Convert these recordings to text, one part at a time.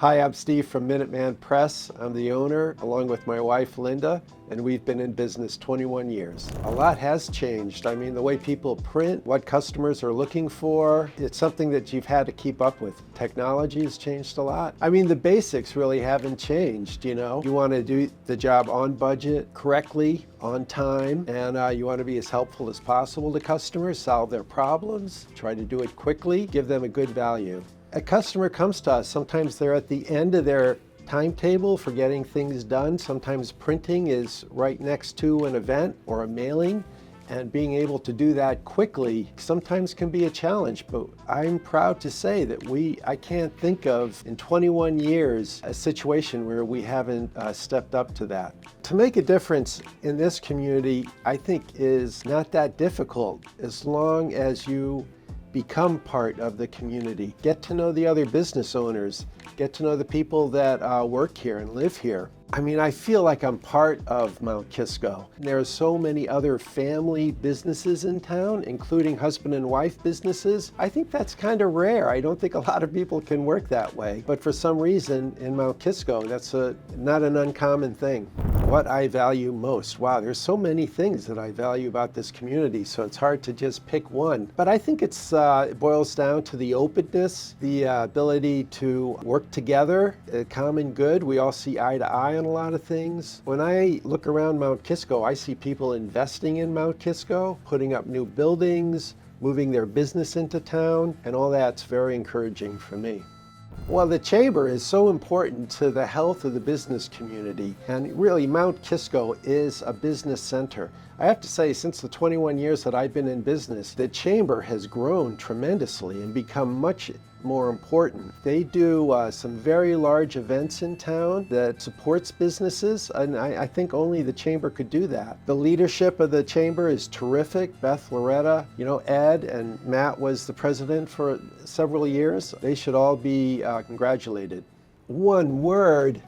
Hi, I'm Steve from Minuteman Press. I'm the owner, along with my wife, Linda, and we've been in business 21 years. A lot has changed. I mean, the way people print, what customers are looking for, it's something that you've had to keep up with. Technology has changed a lot. I mean, the basics really haven't changed, you know. You want to do the job on budget, correctly, on time, and you want to be as helpful as possible to customers, solve their problems, try to do it quickly, give them a good value. A customer comes to us, sometimes they're at the end of their timetable for getting things done. Sometimes printing is right next to an event or a mailing, and being able to do that quickly sometimes can be a challenge, but I'm proud to say that I can't think of in 21 years a situation where we haven't stepped up to that. To make a difference in this community, I think is not that difficult as long as you become part of the community. Get to know the other business owners. Get to know the people that work here and live here. I mean, I feel like I'm part of Mount Kisco. There are so many other family businesses in town, including husband and wife businesses. I think that's kind of rare. I don't think a lot of people can work that way. But for some reason in Mount Kisco, that's not an uncommon thing. What I value most. Wow, there's so many things that I value about this community, so it's hard to just pick one. But I think it boils down to the openness, the ability to work together, a common good. We all see eye to eye on a lot of things. When I look around Mount Kisco, I see people investing in Mount Kisco, putting up new buildings, moving their business into town, and all that's very encouraging for me. Well, the chamber is so important to the health of the business community, and really Mount Kisco is a business center. I have to say, since the 21 years that I've been in business, the chamber has grown tremendously and become much more important. They do some very large events in town that supports businesses, and I think only the chamber could do that. The leadership of the chamber is terrific. Beth, Loretta, you know, Ed and Matt was the president for several years. They should all be congratulated. One word.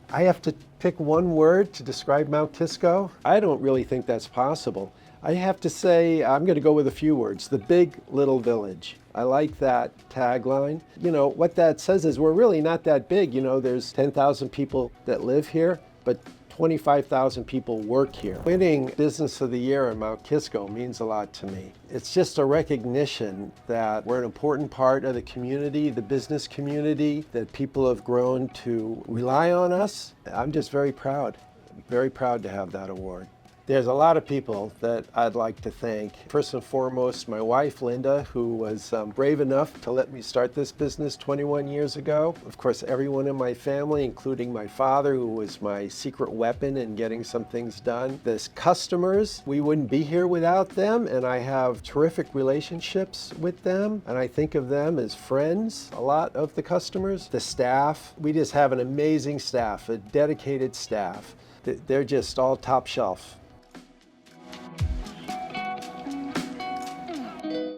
I have to pick one word to describe Mount Kisco? I don't really think that's possible. I have to say, I'm going to go with a few words. The big little village. I like that tagline. You know, what that says is we're really not that big. You know, there's 10,000 people that live here, but 25,000 people work here. Winning Business of the Year in Mount Kisco means a lot to me. It's just a recognition that we're an important part of the community, the business community, that people have grown to rely on us. I'm just very proud to have that award. There's a lot of people that I'd like to thank. First and foremost, my wife, Linda, who was brave enough to let me start this business 21 years ago. Of course, everyone in my family, including my father, who was my secret weapon in getting some things done. The customers, we wouldn't be here without them, and I have terrific relationships with them, and I think of them as friends, a lot of the customers. The staff, we just have an amazing staff, a dedicated staff. They're just all top shelf.